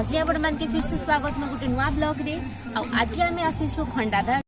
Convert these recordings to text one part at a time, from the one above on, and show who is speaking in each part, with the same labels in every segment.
Speaker 1: आज आपण मान के फिर से स्वागत में गोटे नुआ ब्लॉग रे। आज आम आसीचु खंडाधार।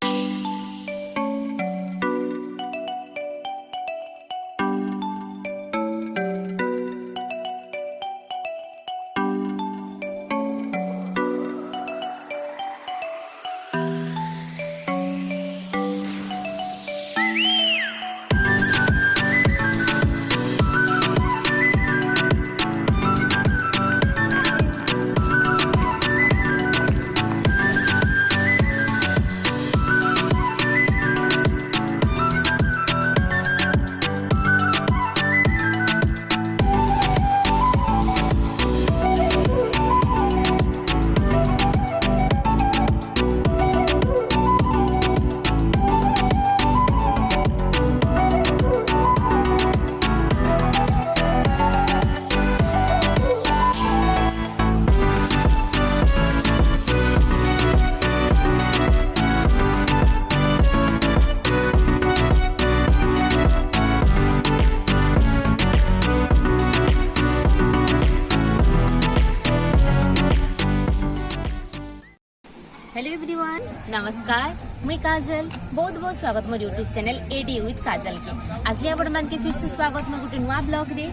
Speaker 1: हेलो एवरीवन, नमस्कार। मुई काजल बहुत बहुत स्वागत मोर यूट्यूब चैनल एडी विथ काजल के। आज आपण मान के फिर से स्वागत में गोटे नुआ ब्लॉग रे।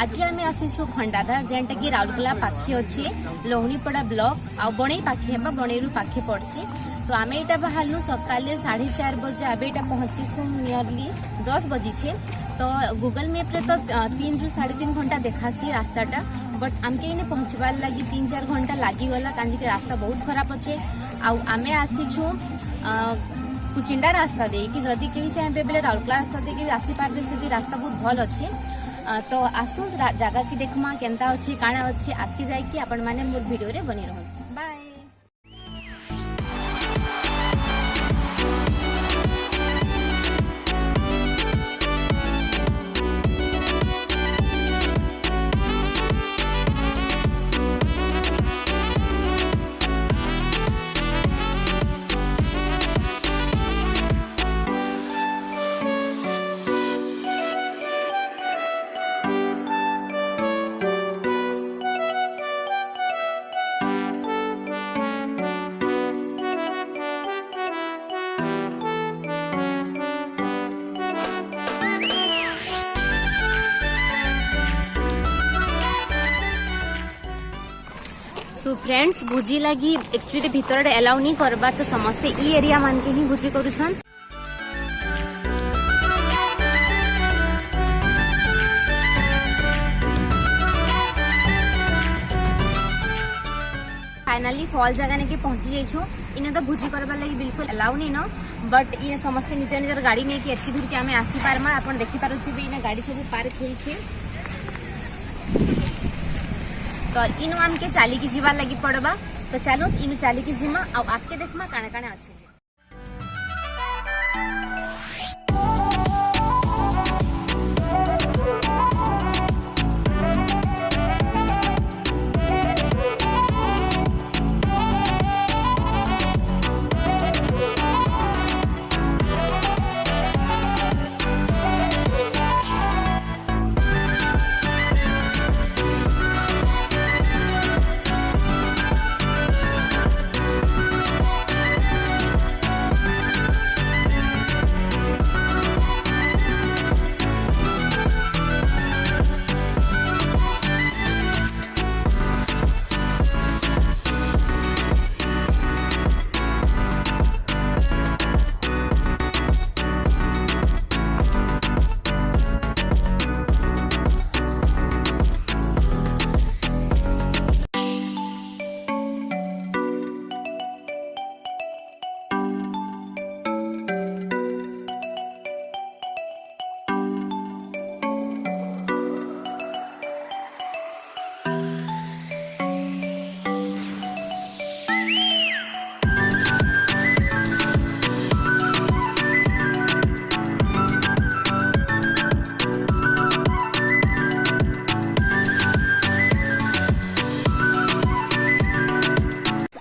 Speaker 1: आज आम आसीचु खंडाधार जेनटा कि राउरकेला पाखे अच्छे लौणीपड़ा ब्लॉक आ बणई पाखे हेबा बणईरू पाखे पड़सी। तो आम यहाँ बाहर सकाले 4:30 बजे आबे यहाँ पहुंचीसु नियरली 10 बजे। तो गूगल मैप रे तो 3 ରୁ 3.5 घंटा देखासी रास्ताटा, बट आमके इने पहुंचवार लगी 3-4 घंटा लागिगला कांजी के रास्ता बहुत खराब अच्छे। आमे आसीचु कुचिंडा रास्ता दे कि जदि कहीं चाहे बेले राउरकेला रास्ता दे कि आसी पारबे से रास्ता बहुत भल अच्छे। तो आसु जगह की देखमा केनता अच्छे काना अच्छे आके जाइए आपण माने मोर वीडियो रे बनी रहन। बाय। सो फ्रेंड्स, भोजी लगी एक्चुअली भीतर एलाउ नहीं करबार, तो समस्ते ई एरिया मान के ही भोजी करूछन। फाइनली फॉल जगह ने के पहुंची जाइछु। इने तो भोजी करबार लगी बिल्कुल एलाउ नहीं न, बट इने समस्ते निज निजर गाड़ी नहीं कि एतकी दूर के आमे आसी पारमा। आपण देखि पारुथिबे इने गाड़ी सब पार्क होई छे। तो इनु आम के चाली की जीवा लगी पड़बा। तो चलो इनु चाली की जीमा आके देखमा काने काने अच्छे।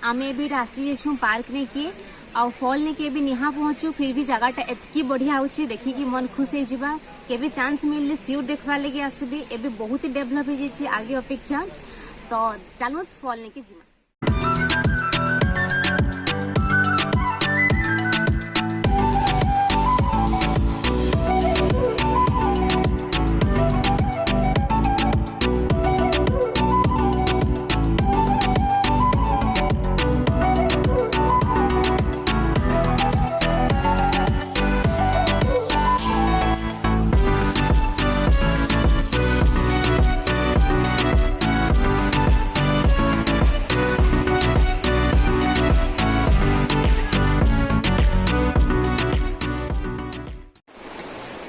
Speaker 1: आमे भी आसी छू पार्क ने के आ फॉल ने के भी निहा पहुंचू। फिर भी जगह एतकी बढ़िया होची, देखी कि मन खुश हो जावा। के भी चांस मिलले सियोर देखवा लगे आसबे। एबे बहुत ही डेवलप हो जाइए आगे अपेक्षा। तो चलू फल नहीं जिमा।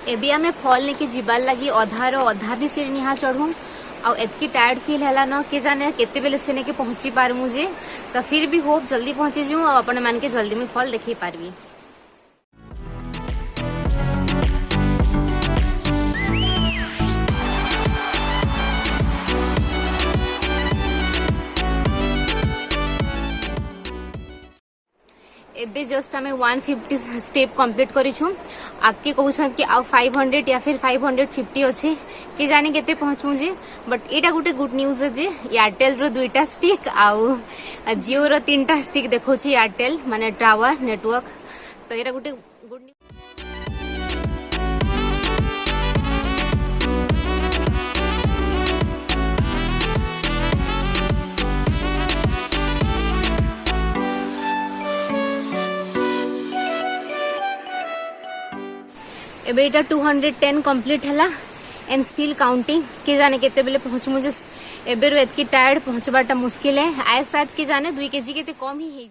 Speaker 1: एबी आमे फल लेके जीवार लगी अधा भी सीढ़ी निहा चढ़ू आतकी टायर्ड फील है न कि जाने केते बेले से के पहुंची पार मुझे तो फिर भी होप जल्दी पहुंची जाऊँ और अपन मान के जल्दी में फल देखी पारबी। एबे जस्ट आमे 150 स्टेप कंप्लीट करिछु आके कहउछन कि आ 500 या फिर 550 अछि कि जाने केते पहुंचमु जे but Etah Gute good news है जे एयरटेल रो 2टा स्टिक आउ जियो रो 3टा स्टिक देखो छी एयरटेल माने टावर नेटवर्क तो एटा गुटे गुड न्यूज। एबे इटा 210 कंप्लीट हला एंड स्टिल काउंटिंग कि जाने केते बेले पहुंच मुझे एबे रो एतकी टायर्ड पहुंचबाटा मुश्किल है आय शायद कि जाने 2 केजी केते कम ही हे।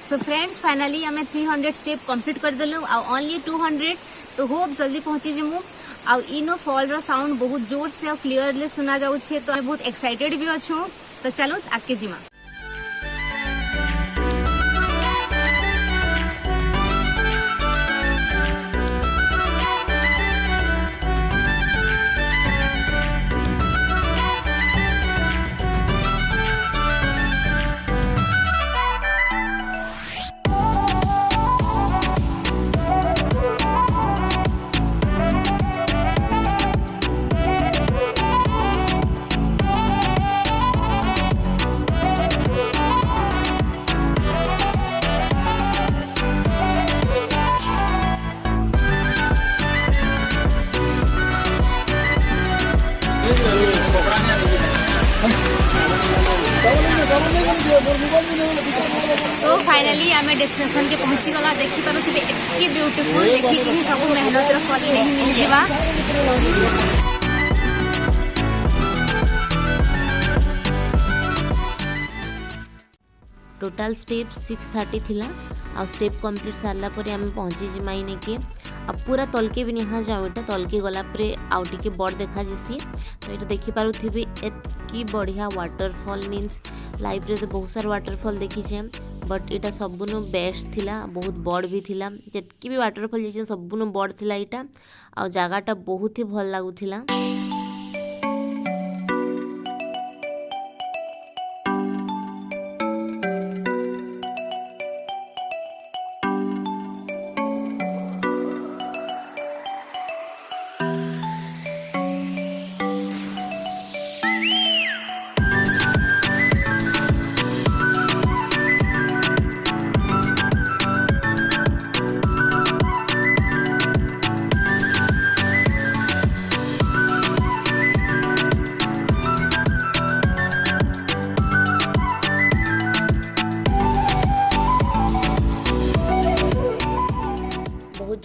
Speaker 1: सो फ्रेंड्स फाइनली हमें 300 स्टेप कंप्लीट कर देलु आ ओनली 200 तो होप जल्दी पहुंची जमु आ इनो फॉल रो साउंड बहुत जोर से और क्लियरली सुना जाउ छे तो बहुत एक्साइटेड भी अछु तो चलो आके जिमा। सो फाइनली आम डेस्टिनेशन के पहुंची गला देखि पारुथिबे एतकी ब्यूटीफुल देखि कि सब मेहनत रो फल नहीं मिल जिबा।
Speaker 2: टोटल स्टेप 630 थिला आ स्टेप कंप्लीट सारला परे आम पहुंची जिमा इने के अब पूरा तलके भी निहा जाऊ एटा तलके गला परे आउटी के बड़ देखा जिसी तो एटा देखि पारुथिबे एतकी बढ़िया वाटरफॉल मीन्स लाइफ रे तो बहुत सारा वाटरफॉल देखी छे बट एटा सबुनु बेस्ट थिला बहुत बड़ भी थिला जेतकी भी वाटरफॉल जे सबुनु बड़ थिला एटा आ जगाटा बहुत ही भल लागुथिला।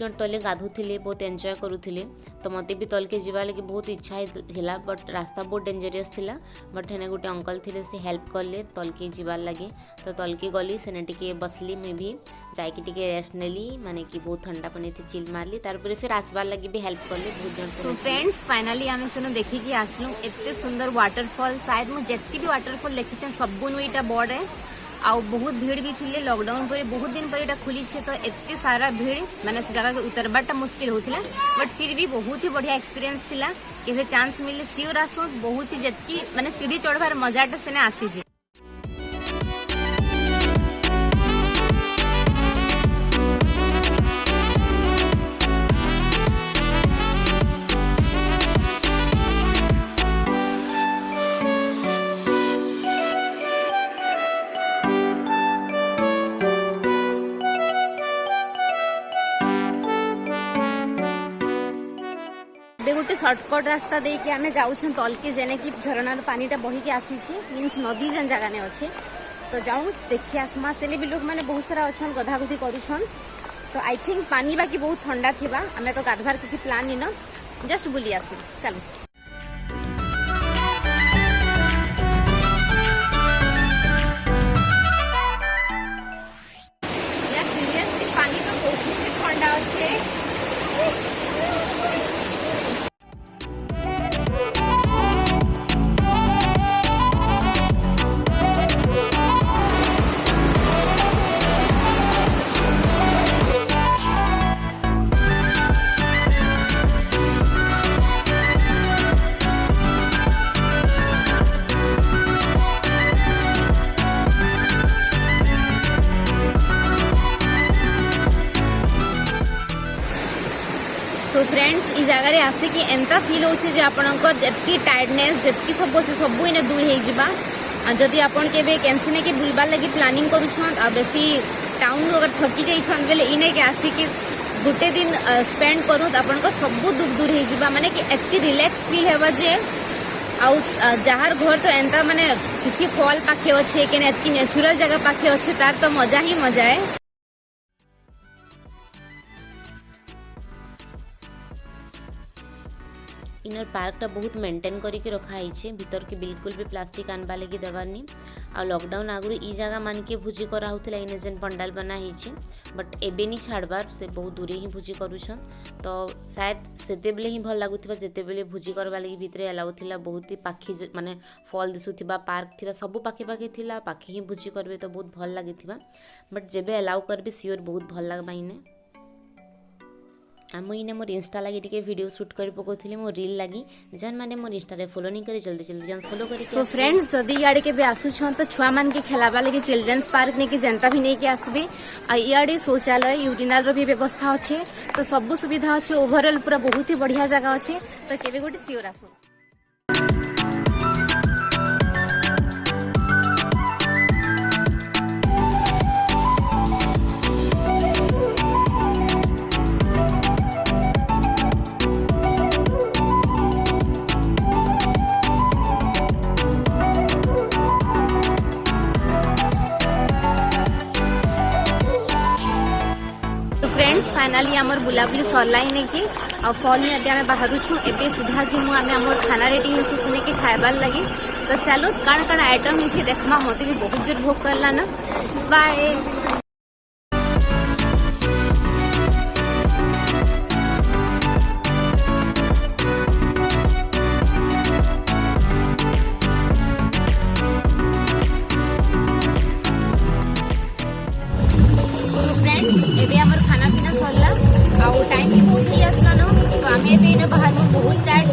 Speaker 2: जन तले गाधुले बहुत एंजॉय करुले तो मत भी तल के जीवा लगे बहुत इच्छा है बट रास्ता बहुत डेंजरियस थिला बट हेने गोटे अंकल थे से हेल्प कले तल के जीवार लगे तो तल के गली सेने टिके बसली मुझे भी जाकि टिके रेस्ट नेली माने कि बहुत ठंडा पानी थी चिल मारली तारपर फिर आसबार लगे भी हेल्प कले बहुत जन।
Speaker 1: सो फ्रेंड्स फाइनली आम सेन देखिकी आसलु एते सुंदर वाटरफॉल शायद मुझे जितकी भी वाटरफॉल देखी सबुन यहाँ बड़ है आउ बहुत भीड़ भी थी लॉकडाउन पर बहुत दिन पर खुली छे तो एते सारा भीड़ माने से जगह के उतरबाटा मुश्किल होता बट फिर भी बहुत ही बढ़िया एक्सपीरियंस थिला केवे चांस मिले सियोर आसो बहुत ही जितकी माने सीढ़ी चढ़वार मजाटा सेने आसी। गोटे सर्टकट रास्ता दे के आमे जाउछन तलके जेने कि झरनार पानीटा बही के आसी मीन्स नदी जन जगह ने अच्छे तो जाऊँ देखी आसमा से भी लोग मैंने बहुत सारा अच्छा गधागुधी करुछन तो आई थिंक पानी बाकी बहुत ठंडा थिबा आमे तो गाधवार किसी प्लान नहीं न जस्ट बुली आसी चलो सीरियसली पानी तो बहुत ठंडा अच्छे सो फ्रेंड्स इस जगह आसिक एंता फील होचे जे आपनकर जेतकी टायर्डनेस जेतकी सब अच्छे सब इने दूर हो जावा जदि आपन केबे कैंसिने के बुलबार लगी प्लानिंग करूछन आ बेसी टाउन अगर थकी जाइछन बेले इने के आसिक गोटे दिन स्पेंड करूँ आपन को सब दुख दूर हो जावा माने कि एतकी रिलैक्स फील हेबा जे आउ जहार घर तो एंता माने किछि फॉल पाखे अच्छे के एतकी नेचुरल जगह पाखे अच्छे तार तो मजा ही मजा है।
Speaker 2: इनर पार्कटा बहुत मेंटेन करके रखाई भीतर के बिल्कुल भी प्लास्टिक आनबा लगी देवानी आ लॉकडाउन आगु ई जगह मान के भोजी करा होतला इन जेन पंडाल बना हिची बट एबे नी छाड़बार से बहुत दूरे ही भोजी करूछन तो शायद सेते बेले ही भल लागुथिबा जेते बेले भोजी करबा लगी भितरे अलाउ थिला बहुत ही पाखी माने फल दिसुथिबा पार्क थिबा सब पाखे पाखे थिला पाखे ही भोजी करबे तो बहुत भल लागिथिबा बट जेबे अलाउ करबे सियोर बहुत भल लागबा इने आम इने मोर इंस्टा लगी टिके वीडियो शूट कर पकोथिले मोर रील लगी जन माने मोर इंस्टा रे फॉलो नहीं करे जल्दी जल्दी जन फॉलो करी
Speaker 1: सो फ्रेंड्स जदी याडे के बे आसुछन तो छुआ मान के खेलाबा लगी चिल्ड्रंस पार्क ने के जनता भी नहीं के आसबे आ याडे शौचालय यूरिनल रो भी व्यवस्था अच्छे तो सब सुविधा अच्छे ओवरऑल पूरा बहुत ही बढ़िया जगह अच्छे तो केबे गोटे सियोर आसो। फाइनाली आमर बुलाबुली सरलाई ने कि आ फल में आम बाहर छूँ एवं सीधा जीमु आम आम खाना रेडी हो सुने कि खाइबार लगी तो चलो कण कण आइटम हो देखमा मत भी बहुत जोर भोग करला ना बाय। खाना पीना सरला टाइम भी बहुत ही आसला न तो आम बाहर बहुत टाइट